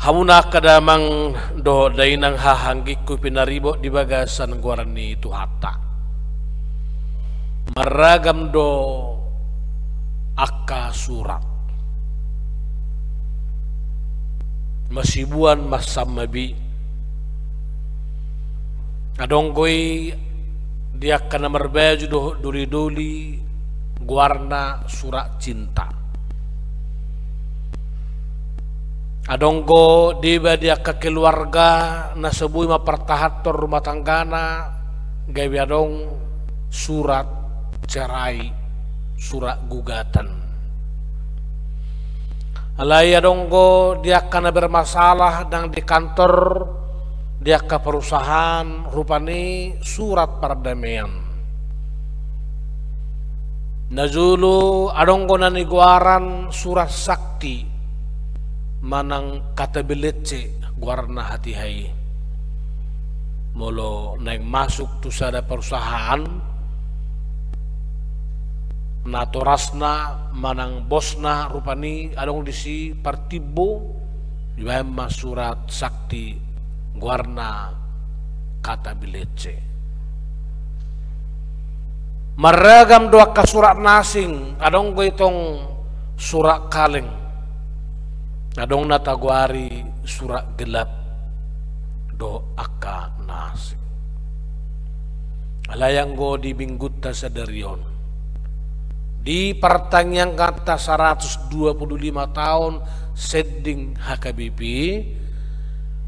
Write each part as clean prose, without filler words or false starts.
Hamuna kadamang do dainang hahanggiku pinaribo di bagasan guarani itu hata. Maragam do akka surat. Masibuan masamabi. Adonggoy dia kana marbaju do duli-duli guarna surat cinta. Adonggo diba dia ke keluarga nasebui mapertahator rumah tanggana gawe adong surat cerai, surat gugatan. Alai adonggo dia kana bermasalah dang di kantor, dia ke perusahaan rupani surat perdamaian. Nazulu adonggo naniguaran surat sakti manang katabilitse guarna hati hai molo naik masuk tu sada perusahaan natorasna manang bosna rupani adong disi partibo dibayam surat sakti guarna katabilitse maragam doa ka surat nasing adong go itong surat kaleng. Adong natagwari surat gelap do akka nasi. Alayang go di binggutta sadarion. Di pertanyaan kata 125 tahun seding HKBP.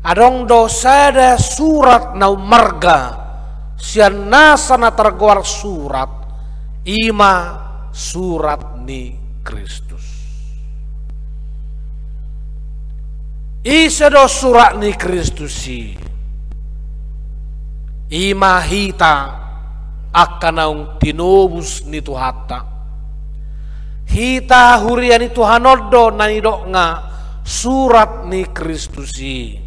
Adong do sada surat nau marga. Sian nasa na tergwar surat. Ima surat ni Kristus. Isa do surat ni Kristusi ima hita akanaung tinubus ni tuhata hita hurian itu hanodo nanidok nga surat ni Kristusi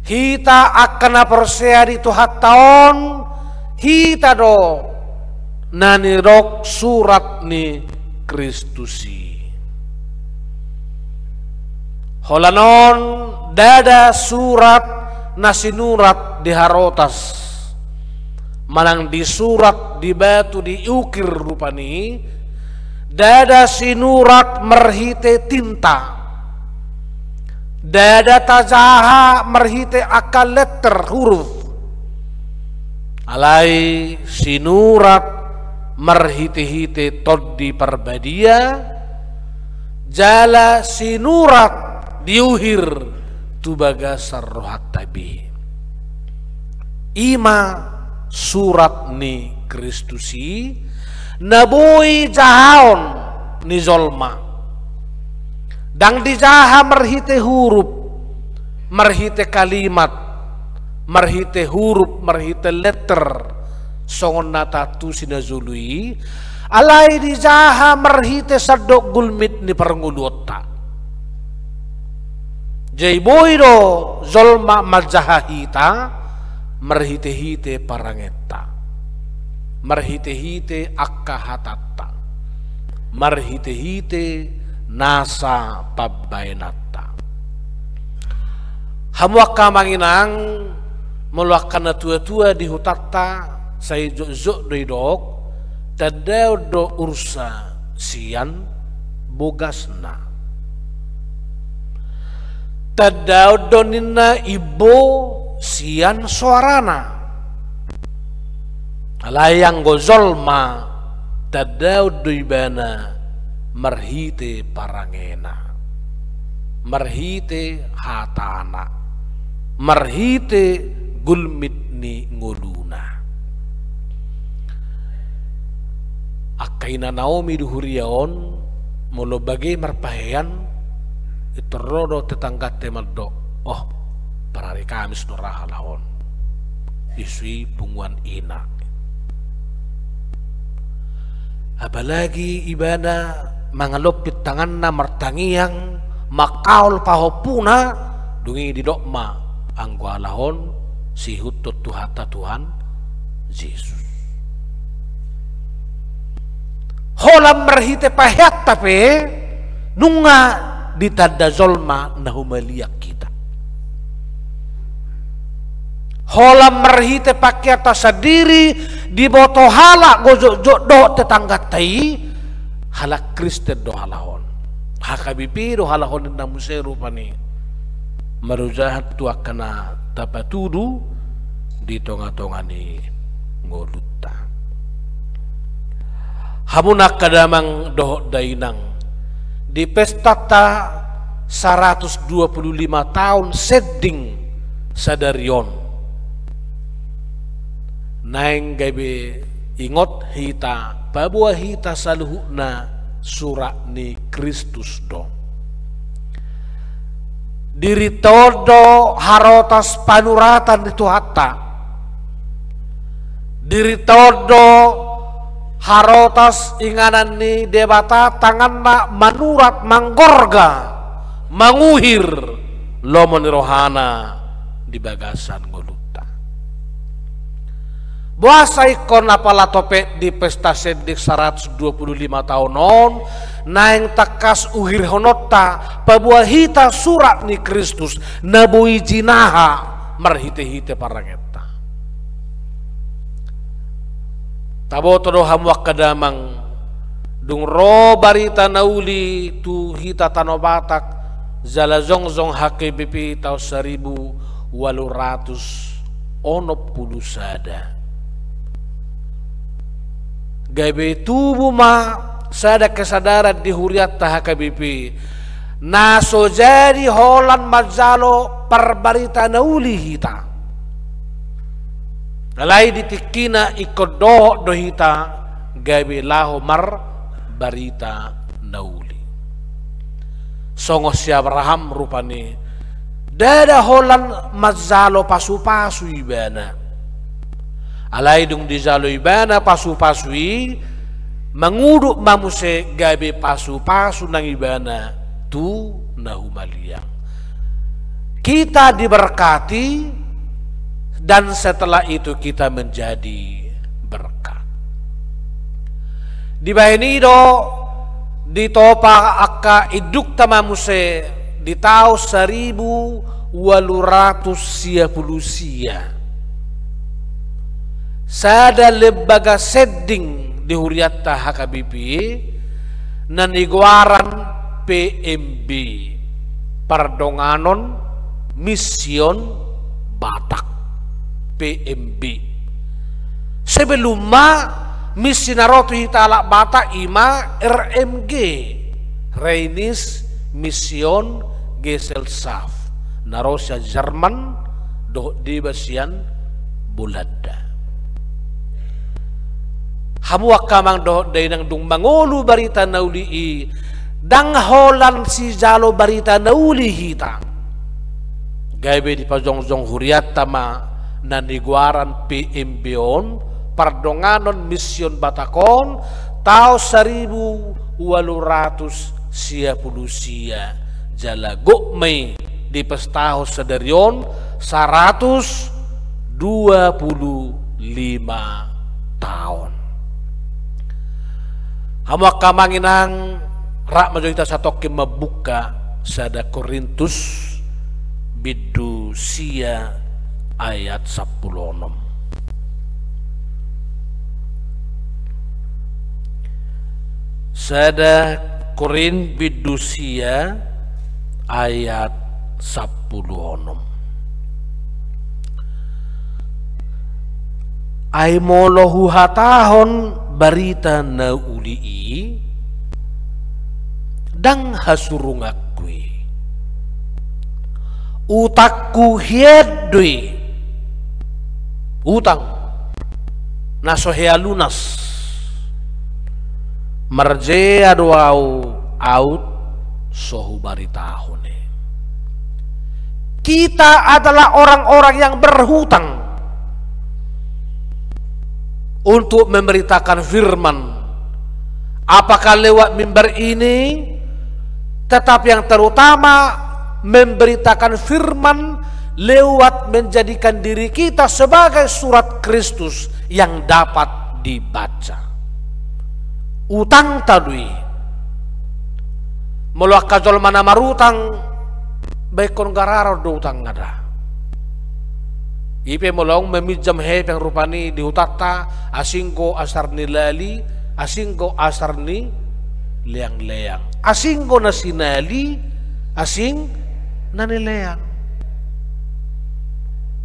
hita akana persea di tuhataon hita do nanidok surat ni Kristusi. Holanon dada surat nasinurat di harotas manang di surat di batu diukir rupani dada sinurat merhite tinta dada tajaha merhite akal letter huruf alai sinurat merhite-hite toddi perbadia jala sinurat diuhir tubaga sarrohat tabi ima surat ni Kristusi nabui jahaon ni zolma dang dijaha merhite huruf merhite kalimat merhite huruf merhite letter songon natatu sinazului alai dijaha merhite sadok gulmit ni perngulota jaiboido zolma majahahita merhite-hite parangeta merhite-hite akkahatata merhite-hite nasa pabbainata hamuakka manginang muluakkan tua-tua di hutatta say jok doidok tadau do ursa sian bogasna tadau donina ibo sian suarana alayang gozolma tadau doibana merhite parangena merhite hatana merhite gulmitni nguluna akaina Naomi duhuriaon molo bagai marpahean itu rodo tetangga temaldo oh parari Kamis noraha lahon isui punguan ina apalagi ibana mangalopit tangan na martangiang makaul pahopuna dungi di dokma anggo alahon si hutut tuhata Tuhan Yesus holam merhite pahyat tapi nunga ditanda zolma nahumalia kita. Hola merhite pakai atas sadiri di boto hala gojok do tetangga tai hala Kristen do halahon hakabipi do halahon na museru pani marujahat tu akana tapatudu di tonga-tongani ngolutta hamunak kadamang do dainang di pesta ta 125 tahun seding sadarion naing gabe ingot hita babua hita saluhuna surak ni Kristus do diri todo harotas panuratan itu hatta diri todo harotas inganan ni debata tangan na manurat manggorga manguhir lomon rohana di bagasan ngolutta buasa ikon apala tope di pesta sedik 125 tahun on naing takas uhir honota pabuahita surat ni Kristus nabui jinaha marhite-hite parangeta taboto do hamuak kadamang dung ro barita nauli tu hita tanobatak zala zongzong HKBP tahun 1860 sada gabe tubuh ma sada kesadaran di huriat HKBP naso jadi holan mazalo perbarita nauli hita alai ditikina ikodoh do hita gabe laho mar barita nauli songo si Abraham rupani dada holan mazalo pasu-pasu ibana alai dung di jalo ibana pasu-pasui menguduk mamuse gabe pasu-pasu nang ibana tu nahumaliang kita diberkati dan setelah itu kita menjadi berkat di bahinido ditopa akka iduk tamamuse di tahun 1800 sada lembaga sedding di huriatta HKBP naniguaran PMB Pardonganon Mission Batak PMB sebelum misi narotu hitala Batak ima RMG Rheinische Mission Gesellschaft narosya Jerman do di basian Bulanda hamuak kamang do dainang dung mangolu barita nauli dang holan si jalo barita nauli hita gaibe di pajongjong huriat tama naniguaran PMB on Pardonganon Mission Batakon tahun 1860 jala gokmei di pestaho sederion 125 tahun hamuak kamanginang rak majoita satoke membuka sada Korintus bidu sia ayat 16 sada Korin bidu sia ayat 16 ay molohu hatahon barita na ulii dang hasurungakui utakku hiedui utang nasohea lunas marje aduau out sohu baritahone kita adalah orang-orang yang berhutang untuk memberitakan firman, apakah lewat mimbar ini, tetapi yang terutama memberitakan firman lewat menjadikan diri kita sebagai surat Kristus yang dapat dibaca. Utang tadui Muluak kajol mana marutang baikon gararo do utang ngada. Ipe molong memijam hepeng rupani di utata asinggo asar ni lali, asinggo asar ni leang-leang. Asinggo na sinali, asing na nileang.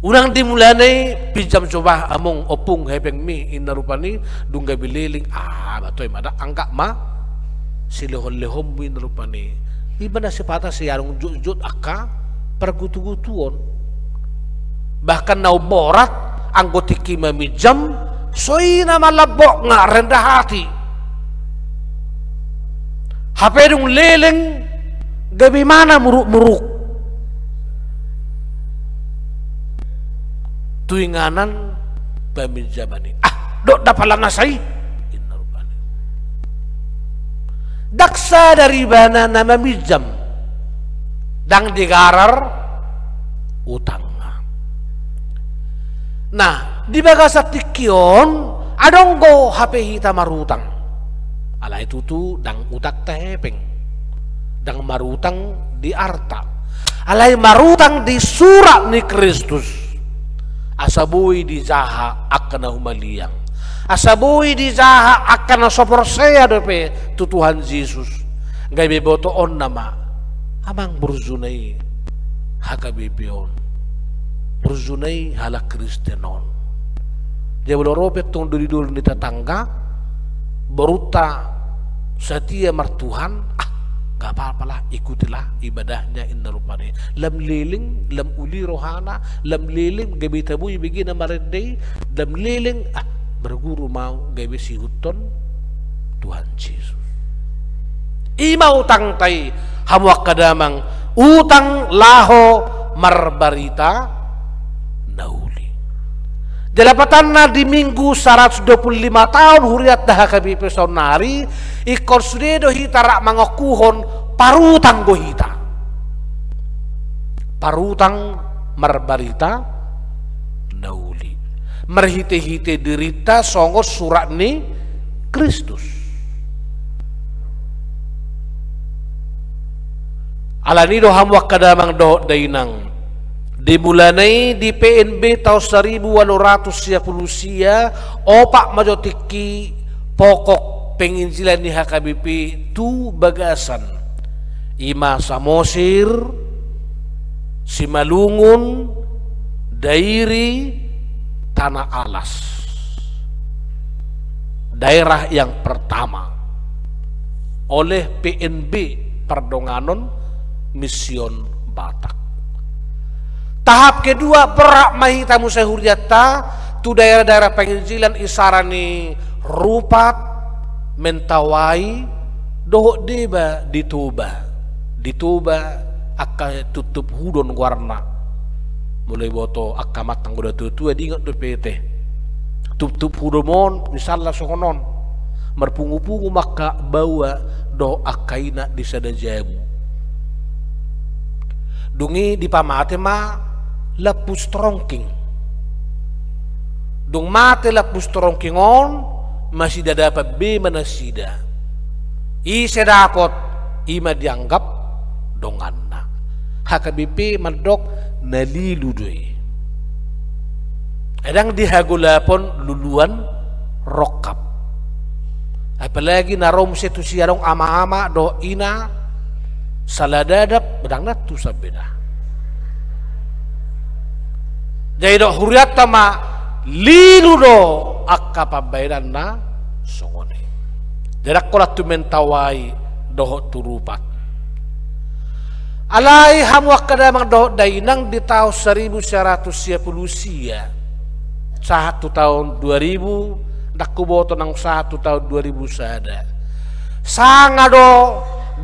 Unang dimulanay pinjam coba among opung hepeng mi inarupani dungga bililing batoy mada angka ma silehon-lehon mi inarupani. Iba na sipata siyarong jut-jut akka pergutu-gutuon. Bahkan nauborat anggotiki memijam soy na malabok nga rendah hati. Hapedung leleng gabi mana muruk-muruk. Tuinganan peminjamani. Dok dapalan nasai. Daksa dari bana nama minjam. Dang digarar utang. Nah, di bagasa tikion adonggo HP hita marutang. Ala itu tu dang utak tehepeng. Dang marutang di arta. Alai marutang di surat ni Kristus. Asabui di jaha akan humaliang. Asabui di jaha akan sopor saya dope tu Tuhan Yesus. Gai beboto on nama amang berzunai hakabipion. Berzunai hala Kristenon. Dia boleh robek tong duri-duri di tetangga beruta setia martuhan. Gak apa-apalah, ikutilah ibadahnya inna rupani. Lam liling, lam uli rohana, lam liling gabi tabuy bigina marenday, lam liling berguru mau gabi si huton Tuhan Yesus. Ima utang tay hamwak kadamang utang laho marbarita nauli. Dalapatan na di minggu 125 tahun huriat dah kabi pesonari ikor sudedo hitara mangokuhon parutang gohita. Parutang marbarita nauli. Merhite-hite derita songos surat ni Kristus. Alanido hamwak kadamang do dainang. Dimulanai di PNB tahun 1810 sia opak majotiki pokok penginjilan ni HKBP tu bagasan ima Samosir, Simalungun, Dairi, Tanah Alas. Daerah yang pertama oleh PNB Perdonganon Mision Batak. Tahap kedua berak mahita musahuriata tu daerah-daerah penginjilan isarani Rupat, Mentawai, dohok deba dituba akka tutup hudon warna mulai boto akka matang goda tutua dingat do PT tutup hudon misalnya sokonon merpungu-pungu maka bawa do akaina di sadajamu dungi di pamate ma lapus trongking dung mate lapus trongking on masih dapat be manasida ise dapat ima dianggap donganna HKBP mandok naliludoy edang dihagulapon luluan rokap apalagi narom setu siarong ama-ama do ina saladadap bedang natu sabeda jadi do huriat tama lilu do akka pabaidan na songone derak kolat tu Mentawai dohok turupat alai hamwak kadamang dohok dainang di tahun 1910 sia satu tahun 2000 nakuboto ng satu tahun 2000 sada sanga do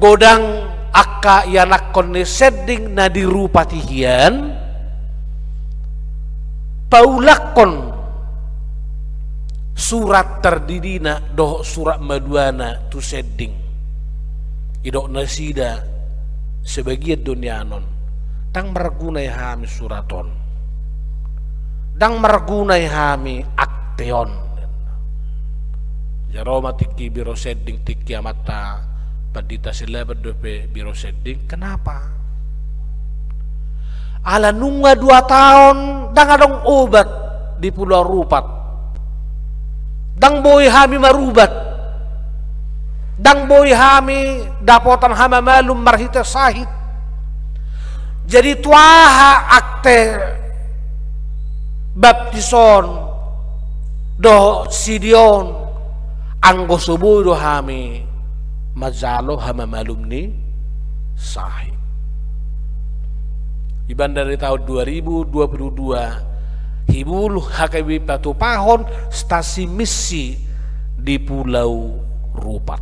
godang akka yanakon ni seding na dirupatihian paulakon surat terdidina doh surat maduana tu seding idok nasida sebagian dunianon tang meragunai hami suraton dang meragunai hami akteon jaroma tiki biro seding tiki amata Padita sila berdope biro seding. Kenapa? Ala nunga 2 tahun dang adong obat di Pulau Rupat. Dang boy hami marubat. Dang boy hami dapotan hama malum marhita sahid. Jadi tuaha akte baptison do sidion anggo subuh do hami majalo hama malum ni sahih. Iban dari tahun 2022 hibul hakabi patu pahon stasi misi di Pulau Rupat.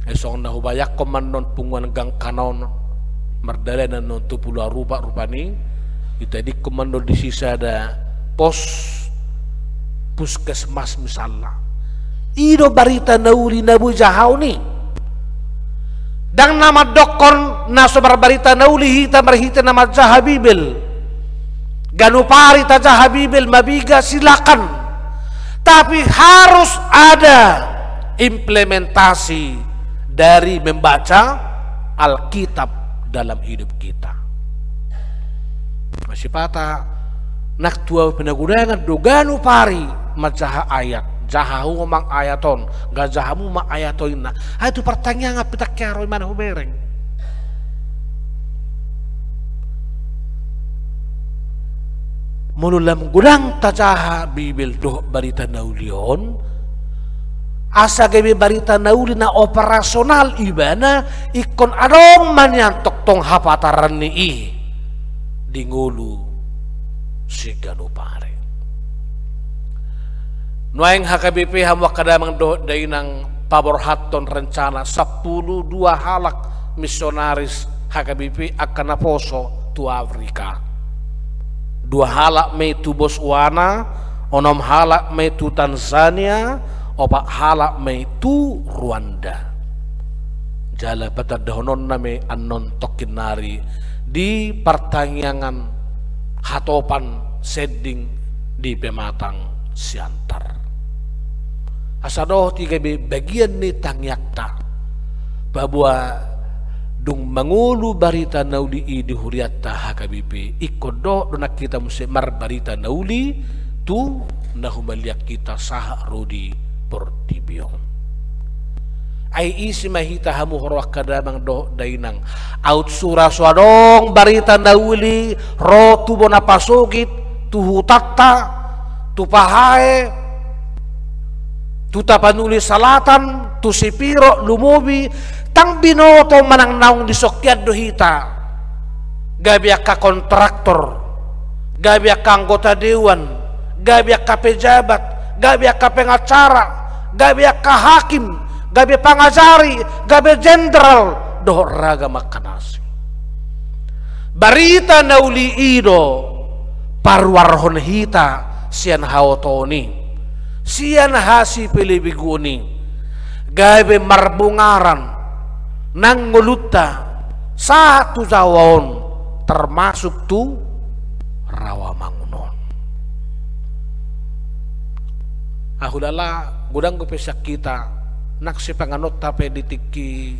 Esong na hubayak komandon punguan gang kanon merdala na non tu Pulau Rupat rupani kita di komando di sisa ada pos puskesmas misalnya. Ido barita nauli nabu jahau ni. Dang nama dokon naso barbarita nauli hita marhita nama jahabibil. Ganupari ta jahabibil mabiga silakan. Tapi harus ada implementasi dari membaca Alkitab dalam hidup kita. Masih patah nak tua penagudangan doganu pari majaha ayat. Jahahu mang ayaton, gak jahamu mang ayaton na. Itu pertanyaan apa tak karo mana hubereng. Mululam gudang tajaha bibil doh barita naulion. Asa gabi barita nauli na operasional ibana ikon adong manyantok tong hapataran ni di ngulu si ganupare. Nuaing HKBP hamwa kadamang do dainang paborhaton rencana 12 halak misionaris HKBP akan naposo tu Afrika. 2 halak may tu Botswana, 6 halak may tu Tanzania, 4 halak may tu Rwanda. Jala patadahonon na may anon tokinari di pertanyaan hatopan seding di Pematang Siantar. Asado tiga bagian ni tangyakta bahwa dung mangulu barita nauli di huriata HKBP ikodo donak kita musi mar barita nauli tu nahumaliak kita sah rodi portibion ai isi mahita hamu horwak kadamang do dainang out sura swadong barita nauli ro tu bona pasugit tu hutatta tu pahae tu tapanuli salatan tu sipiro lumubi tang binoto manang naung di soktiad dohita gabiak ka kontraktor gabiak ka anggota dewan gabiak ka pejabat gabiak ka pengacara gabiak ka hakim gabiak pangajari gabiak jenderal doh raga makanasi barita nauli ido parwarhon hita sian haotoni sian hasi pilibiguni gabe marbungaran nang nguluta satu zawon termasuk tu Rawamangunon. Ahulala gudang pesak kita nak si panganot tape ditiki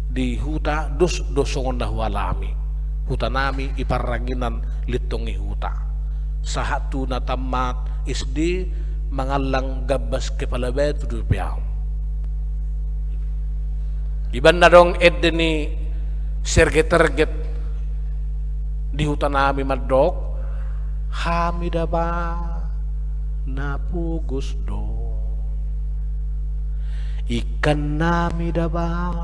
di huta dosongon dahwalami huta nami iparanginan litongi huta sahatu na tamat isdi mangalang gabas kepalabet dupiaw iban na dong edeni serget-terget di hutan nami madok hamidaba napugos do ikan nami daba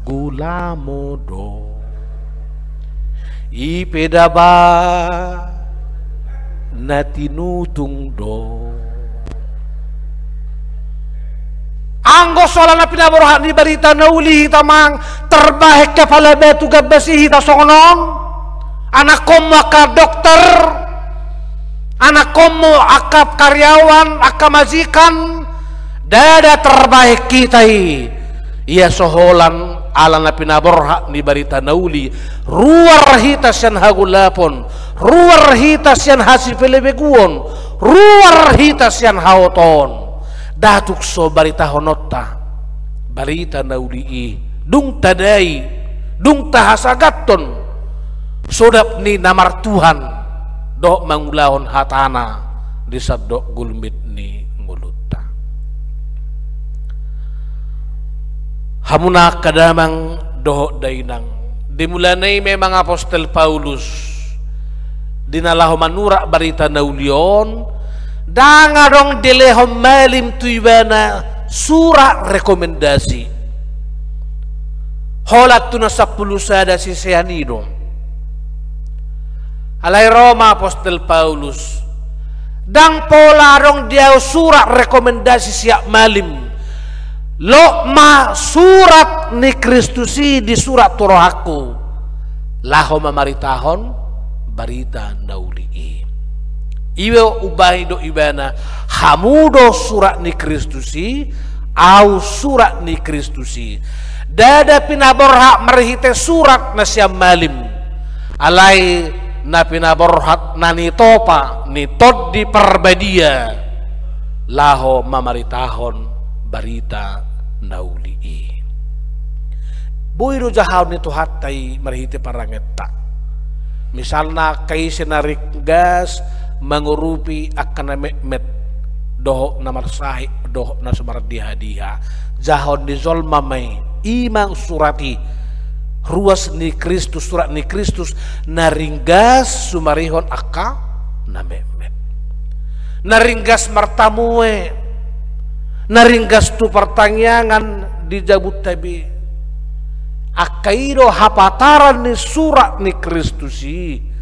gulamo do ipedaba natinutung do anggo soal na pinaborohan di barita nauli tamang terbahik kepala batu gabasi hita songon anak komo aka dokter anak komo aka karyawan aka majikan dada terbaik kita iya soholan ala na pinaborha ni barita nauli ruar hitas yan hagulapon ruar hitas yan hasipelebeguon ruar hitas yan haoton datuk so barita honotta barita nauli dung tadai dung tahasagaton sodap ni namar Tuhan do mangulahon hatana di sadok gulmit ni ngulutta. Hamuna kadamang doho dainang dimulanay memang Apostol Paulus dinalahu manura barita naulion danga dong dilehom malim tuibana surat rekomendasi holat tuna 10 sada si seanido alai Roma Apostol Paulus dang pola dong dia surat rekomendasi siap malim lo ma surat ni Kristusi di surat torohaku laho mamaritahon barita naulii iwe ubahi do ibana hamudo surat ni Kristusi au surat ni Kristusi dada pinaborha merhite surat na siam malim alai na pinaborhat nani topa ni tod di perbadia laho mamaritahon barita naulii buiro jahaw ni tuhatay merhite parangetta misalna kay sinarikgas mengurupi akan met doho na marsahi doho na sumardiha-diha jahon di zolma may imang surati ruas ni Kristus surat ni Kristus naringgas sumarihon akka na met naringgas martamue naringgas tu pertanyaan di jabut tabi akairo hapataran ni surat ni Kristusi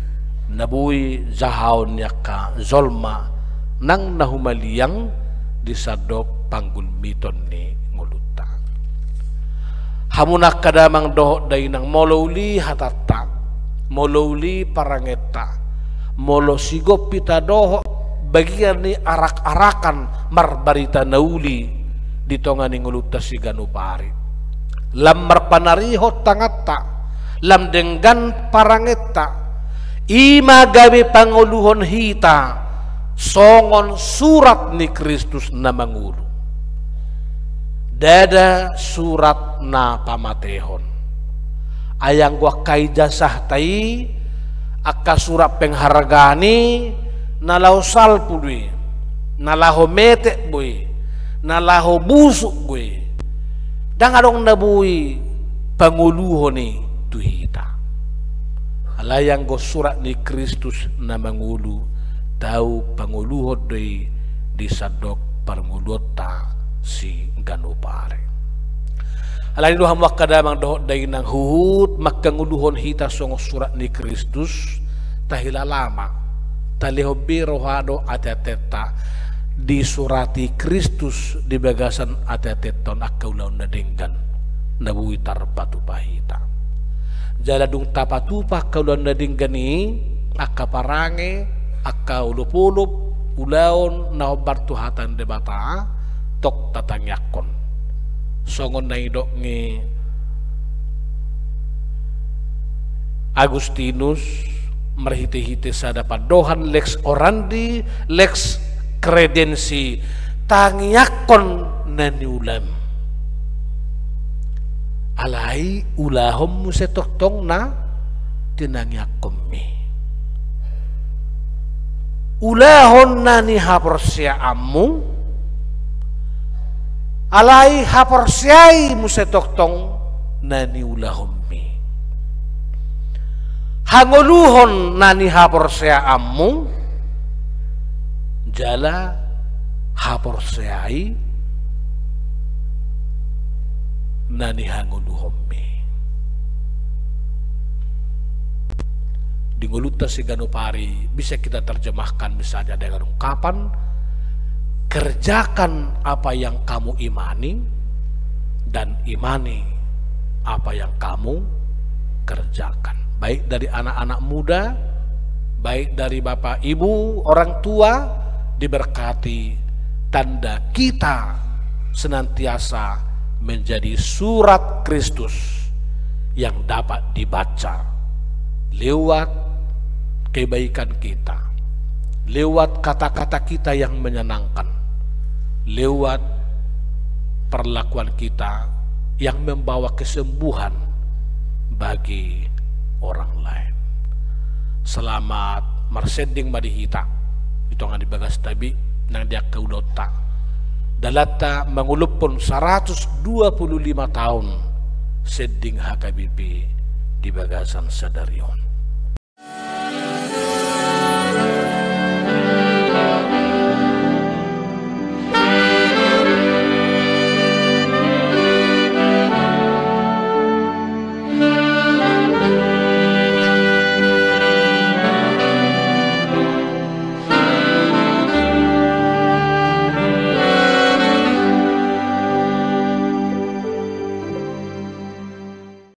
nabui jahaw niya ka zolma nang nahumaliyang di sadok panggulmiton ni nguluta. Hamunak kadamang doho day nang molowli hatata molowli parangeta molo sigop pita doho bagian ni arak-arakan marbarita nauli di tonga ni nguluta si ganupari lam marpanariho tangata lam denggan parangeta ima gawe panguluhon hita songon surat ni Kristus na mangulu dada surat na pamatehon ayang gua kay jasah tay akka surat penghargani nalaho salpu dui nalaho mete bui nalaho busuk bui dang adong nabui panguluhon ni tuhita alayang go surat ni Kristus na mangulu tahu panguluhod di sadok parngulota si ganupare alay duham wakadamang dohot day nang huhut makanguluhon hita songo surat ni Kristus tahilalama talihobiro hado ateteta di surati Kristus di bagasan ateteton akaulaw na dinggan nabuitar batu pahita jaladung tapatupa kaulan nading gani akka parange akka ulup-ulup ulaon na bartuhatan debata tok tatangyakon songon na idok ni Agustinus merhite-hite sa dapat dohan lex orandi lex credensi tangyakon na niulam alai ulahom mo setoktong na tinangyakom mi ulahon na ni haporsya amu alai haporsyai mo setoktong na ni ulahom mi hanguluhon na ni haporsya amu jala haporsyai nani hanguluhommi di nguluta si ganupari bisa kita terjemahkan misalnya dengan ungkapan kerjakan apa yang kamu imani dan imani apa yang kamu kerjakan baik dari anak-anak muda baik dari bapak ibu orang tua diberkati tanda kita senantiasa menjadi surat Kristus yang dapat dibaca lewat kebaikan kita, lewat kata-kata kita yang menyenangkan, lewat perlakuan kita yang membawa kesembuhan bagi orang lain. Selamat marsending madihita itu nga dibagas tabi nang dia keudota dalata mangulupon 125 tahun seding HKBP di bagasan sadarion.